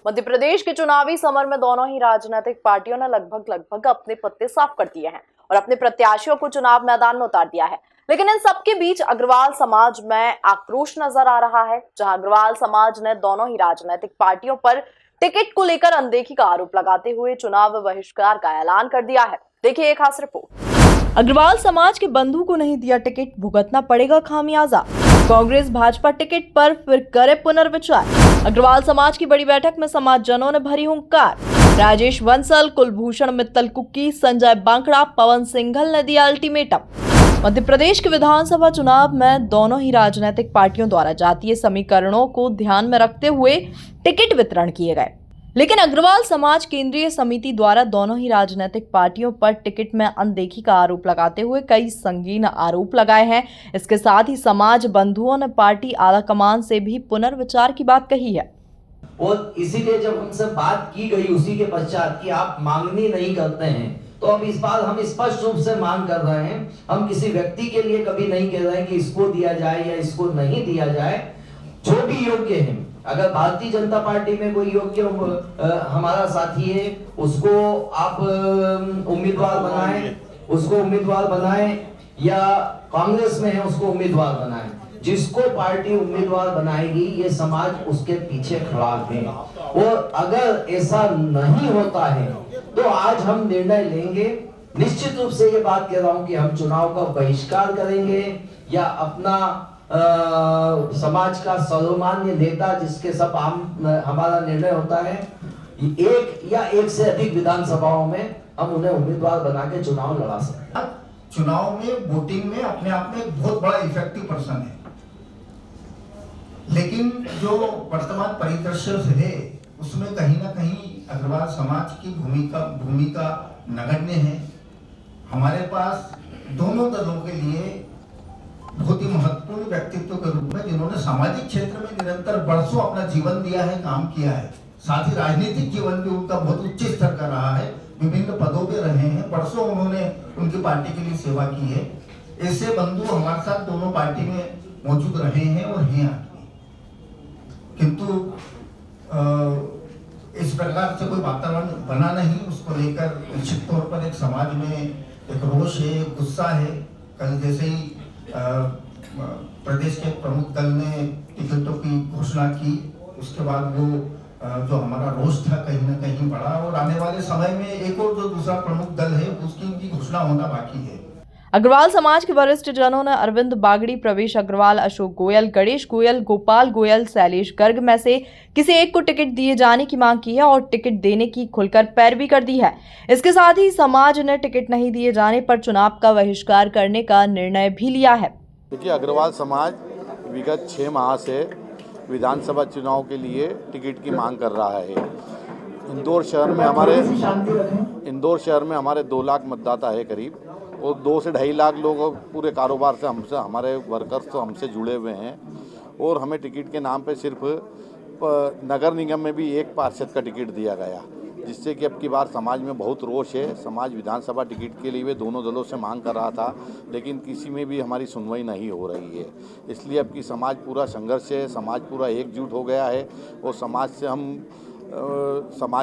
मध्य प्रदेश के चुनावी समर में दोनों ही राजनीतिक पार्टियों ने लगभग अपने पत्ते साफ कर दिए हैं और अपने प्रत्याशियों को चुनाव मैदान में उतार दिया है। लेकिन इन सबके बीच अग्रवाल समाज में आक्रोश नजर आ रहा है, जहां अग्रवाल समाज ने दोनों ही राजनीतिक पार्टियों पर टिकट को लेकर अनदेखी का आरोप लगाते हुए चुनाव बहिष्कार का ऐलान कर दिया है। देखिए एक खास रिपोर्ट। अग्रवाल समाज के बंधु को नहीं दिया टिकट, भुगतना पड़ेगा खामियाजा। कांग्रेस भाजपा टिकट पर फिर करे पुनर्विचार। अग्रवाल समाज की बड़ी बैठक में समाजजनों ने भरी हुंकार। राजेश बंसल, कुलभूषण मित्तल कुक्की, संजय बांकड़ा, पवन सिंघल ने दिया अल्टीमेटम। मध्य प्रदेश के विधानसभा चुनाव में दोनों ही राजनीतिक पार्टियों द्वारा जातीय समीकरणों को ध्यान में रखते हुए टिकट वितरण किए गए, लेकिन अग्रवाल समाज केंद्रीय समिति द्वारा दोनों ही राजनीतिक पार्टियों पर टिकट में अनदेखी का आरोप लगाते हुए कई संगीन आरोप लगाए हैं। इसके साथ ही समाज बंधुओं ने पार्टी आलाकमान से भी पुनर्विचार की बात कही है। और इसीलिए जब हमसे बात की गई उसी के पश्चात कि आप मांगनी नहीं करते हैं, तो अब इस बार हम स्पष्ट रूप से मांग कर रहे हैं। हम किसी व्यक्ति के लिए कभी नहीं कह रहे हैं कि इसको दिया जाए या इसको नहीं दिया जाए। जो भी योग्य है, अगर भारतीय जनता पार्टी में कोई योग्य हमारा साथी है, उसको आप उम्मीदवार बनाएं, या कांग्रेस में है उसको उम्मीदवार बनाएं। जिसको पार्टी उम्मीदवार बनाएगी ये समाज उसके पीछे खड़ा है। और अगर ऐसा नहीं होता है तो आज हम निर्णय लेंगे। निश्चित रूप से ये बात कह रहा हूं कि हम चुनाव का बहिष्कार करेंगे या अपना समाज का सर्वमान्य नेता, जिसके सब हमारा निर्णय होता है, एक या एक से अधिक विधानसभाओं में हम उन्हें उम्मीदवार बना के चुनाव लड़ा सकते हैं। चुनाव में वोटिंग में अपने आप में एक बहुत बड़ा इफेक्टिव पर्सन है, लेकिन जो वर्तमान परिदृश्य है उसमें कहीं ना कहीं अग्रवाल समाज की भूमिका नगण्य है। हमारे पास दोनों दलों के लिए बहुत ही महत्वपूर्ण व्यक्तित्व के रूप में, जिन्होंने सामाजिक क्षेत्र में निरंतर वर्षों अपना जीवन दिया है, काम किया है, साथ ही राजनीतिक जीवन भी उनका बहुत उच्च स्तर का रहा है, विभिन्न पदों पे रहे हैं, वर्षों उन्होंने उनकी पार्टी के लिए सेवा की है। ऐसे बंधु हमारे साथ दोनों पार्टी में मौजूद रहे हैं और हैं आगे। किंतु इस प्रकार से कोई वातावरण बना नहीं, उसको लेकर निश्चित तौर पर एक समाज में एक रोष है, गुस्सा है। कल जैसे ही प्रदेश के प्रमुख दल ने टिकटों की घोषणा की, उसके बाद वो जो हमारा रोष था कहीं ना कहीं बढ़ा, और आने वाले समय में एक और जो दूसरा प्रमुख दल है उसकी घोषणा होना बाकी है। अग्रवाल समाज के वरिष्ठ जनों ने अरविंद बागड़ी, प्रवेश अग्रवाल, अशोक गोयल, गणेश गोयल, गोपाल गोयल, शैलेश गर्ग में से किसी एक को टिकट दिए जाने की मांग की है और टिकट देने की खुलकर पैरवी कर दी है। इसके साथ ही समाज ने टिकट नहीं दिए जाने पर चुनाव का बहिष्कार करने का निर्णय भी लिया है। देखिए, अग्रवाल समाज विगत 6 माह से विधानसभा चुनाव के लिए टिकट की मांग कर रहा है। इंदौर शहर में हमारे 2 लाख मतदाता है करीब, और 2 से 2.5 लाख लोग पूरे कारोबार से हमसे, हमारे वर्कर्स तो हमसे जुड़े हुए हैं। और हमें टिकट के नाम पे सिर्फ नगर निगम में भी 1 पार्षद का टिकट दिया गया, जिससे कि अब की बार समाज में बहुत रोष है। समाज विधानसभा टिकट के लिए वे दोनों दलों से मांग कर रहा था, लेकिन किसी में भी हमारी सुनवाई नहीं हो रही है। इसलिए अब की समाज पूरा संघर्ष है, समाज पूरा एकजुट हो गया है, और समाज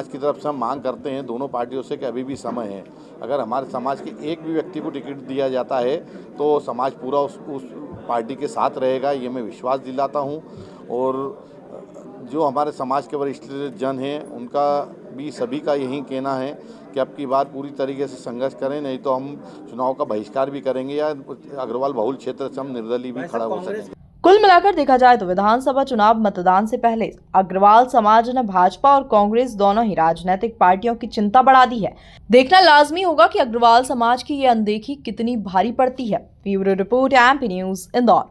की तरफ से हम मांग करते हैं दोनों पार्टियों से कि अभी भी समय है। अगर हमारे समाज के एक भी व्यक्ति को टिकट दिया जाता है तो समाज पूरा उस पार्टी के साथ रहेगा, ये मैं विश्वास दिलाता हूँ। और जो हमारे समाज के वरिष्ठ जन हैं उनका भी, सभी का यही कहना है कि अब की बार पूरी तरीके से संघर्ष करें, नहीं तो हम चुनाव का बहिष्कार भी करेंगे या अग्रवाल बहुल क्षेत्र से हम निर्दलीय भी खड़ा हो सकेंगे। कुल मिलाकर देखा जाए तो विधानसभा चुनाव मतदान से पहले अग्रवाल समाज ने भाजपा और कांग्रेस दोनों ही राजनीतिक पार्टियों की चिंता बढ़ा दी है। देखना लाजमी होगा कि अग्रवाल समाज की ये अनदेखी कितनी भारी पड़ती है। Bureau report, MP news, Indore.